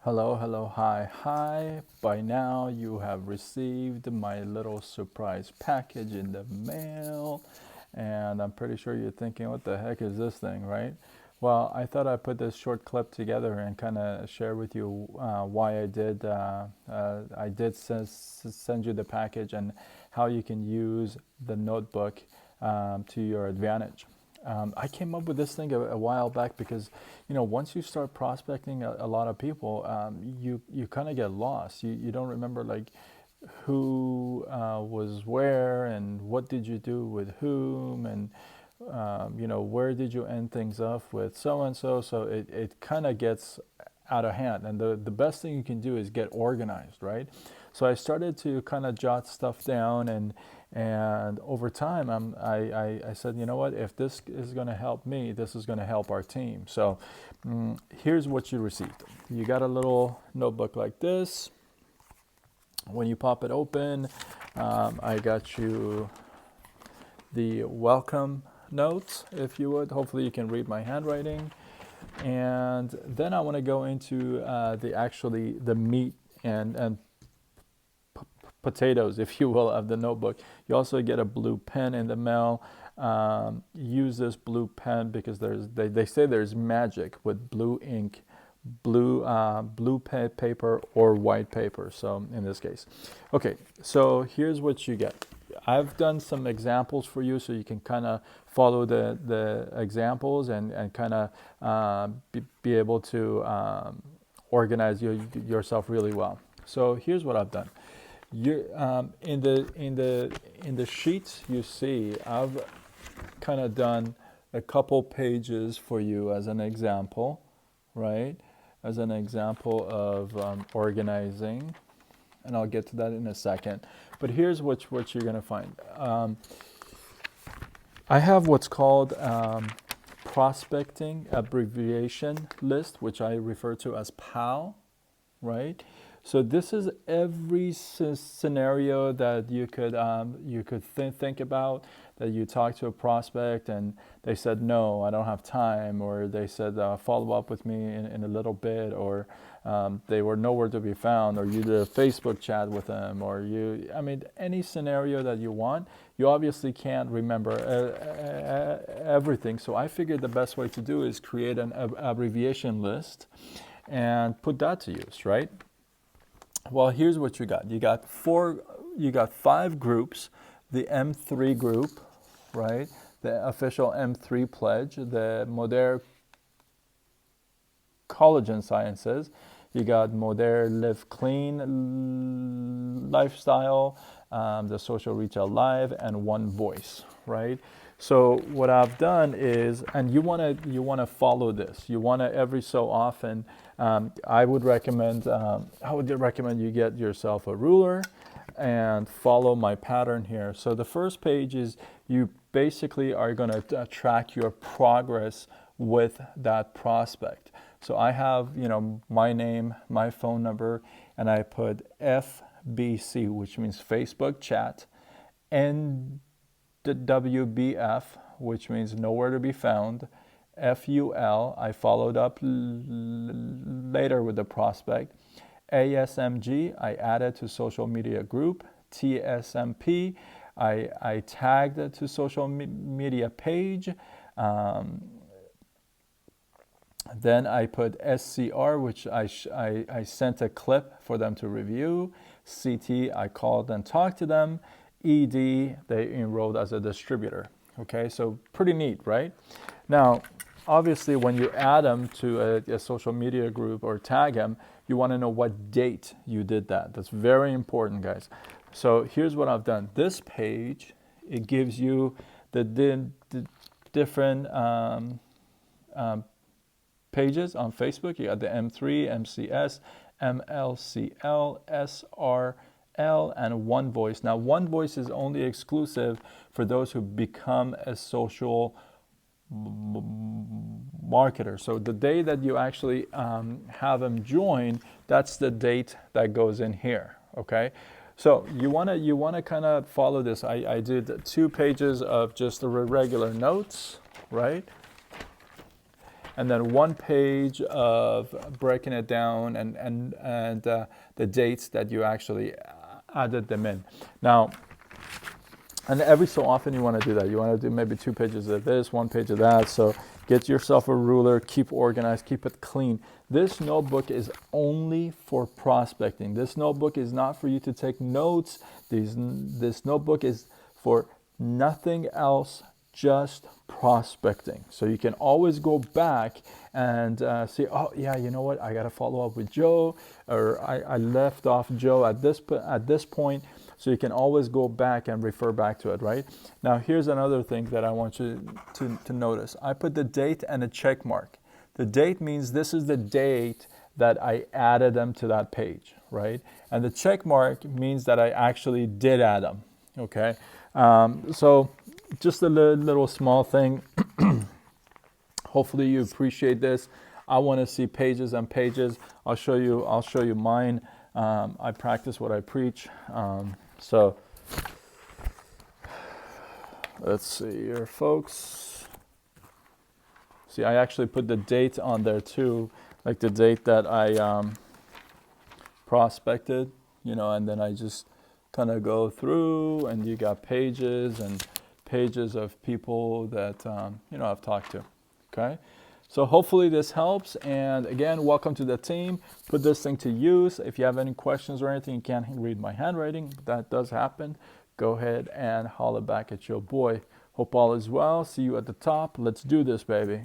Hello, hello, hi, hi. By now you have received my little surprise package in the mail. And I'm pretty sure you're thinking, what the heck is this thing, right? Well, I thought I'd put this short clip together and kind of share with you why I did send you the package and how you can use the notebook to your advantage. I came up with this thing a while back because, once you start prospecting a lot of people, you kind of get lost. You don't remember like who was where and what did you do with whom and where did you end things off with so and so. So it kind of gets out of hand. And the best thing you can do is get organized, right? So I started to kind of jot stuff down, and over time I said, you know what, if this is going to help me, this is going to help our team. So here's what you received. You got a little notebook like this. When you pop it open, I got you the welcome notes, if you would. Hopefully you can read my handwriting. And then I want to go into the meat and potatoes, if you will, of the notebook. You also get a blue pen in the mail. Use this blue pen because they say there's magic with blue ink, blue paper or white paper. So in this case, okay. So here's what you get. I've done some examples for you so you can kind of follow the examples and kind of be able to organize yourself really well. So here's what I've done. In the sheets you see, I've kind of done a couple pages for you as an example, right? As an example of organizing, and I'll get to that in a second. But here's what you're going to find. I have what's called prospecting abbreviation list, which I refer to as PAL, right? So this is every scenario that you could think about, that you talk to a prospect and they said, no, I don't have time, or they said, follow up with me in a little bit, or they were nowhere to be found, or you did a Facebook chat with them, or any scenario that you want. You obviously can't remember everything. So I figured the best way to do is create an abbreviation list and put that to use, right? Well, here's what you got. You got 5 groups. The M3 group, right? The official M3 pledge, the Modern Collagen Sciences. You got Modern Live Clean Lifestyle, the Social Retail Live, and One Voice, right? So what I've done is, and you wanna follow this. You wanna every so often. I would recommend you get yourself a ruler and follow my pattern here. So the first page is you basically are going to track your progress with that prospect. So I have, my name, my phone number, and I put FBC, which means Facebook chat, NWBF, which means nowhere to be found, FUL, I followed up later with the prospect, ASMG, I added to social media group, TSMP, I tagged to social media page, then I put SCR, which I sent a clip for them to review, CT, I called and talked to them, ED, they enrolled as a distributor. Okay, so pretty neat, right? Now, obviously, when you add them to a social media group or tag them, you want to know what date you did that. That's very important, guys. So here's what I've done. This page, it gives you the different pages on Facebook. You got the M3, MCS, MLCL, SRL, and One Voice. Now, One Voice is only exclusive for those who become a social marketer. So the day that you actually have them join, that's the date that goes in here. Okay, so you wanna kind of follow this. I did 2 pages of just the regular notes, right? and then 1 page of breaking it down and the dates that you actually added them in. Now, and every so often you want to do that. You want to do maybe 2 pages of this, 1 page of that. So get yourself a ruler, keep organized, keep it clean. This notebook is only for prospecting. This notebook is not for you to take notes. This notebook is for nothing else, just prospecting. So you can always go back and see, oh yeah, you know what, I got to follow up with Joe, or I left off Joe at this point. So you can always go back and refer back to it, right? Now here's another thing that I want you to notice. I put the date and a check mark. The date means this is the date that I added them to that page, right? And the check mark means that I actually did add them, okay? So just a little small thing. Hopefully you appreciate this. I want to see pages and pages. I'll show you mine. I practice what I preach. So let's see here, folks. See, I actually put the date on there too, like the date that I prospected, you know, and then I just kind of go through, and you got pages and pages of people that you know, I've talked to. Okay, so hopefully this helps. And again, welcome to the team. Put this thing to use. If you have any questions or anything, you can't read my handwriting, but that does happen. Go ahead and holler back at your boy. Hope all is well. See you at the top. Let's do this, baby.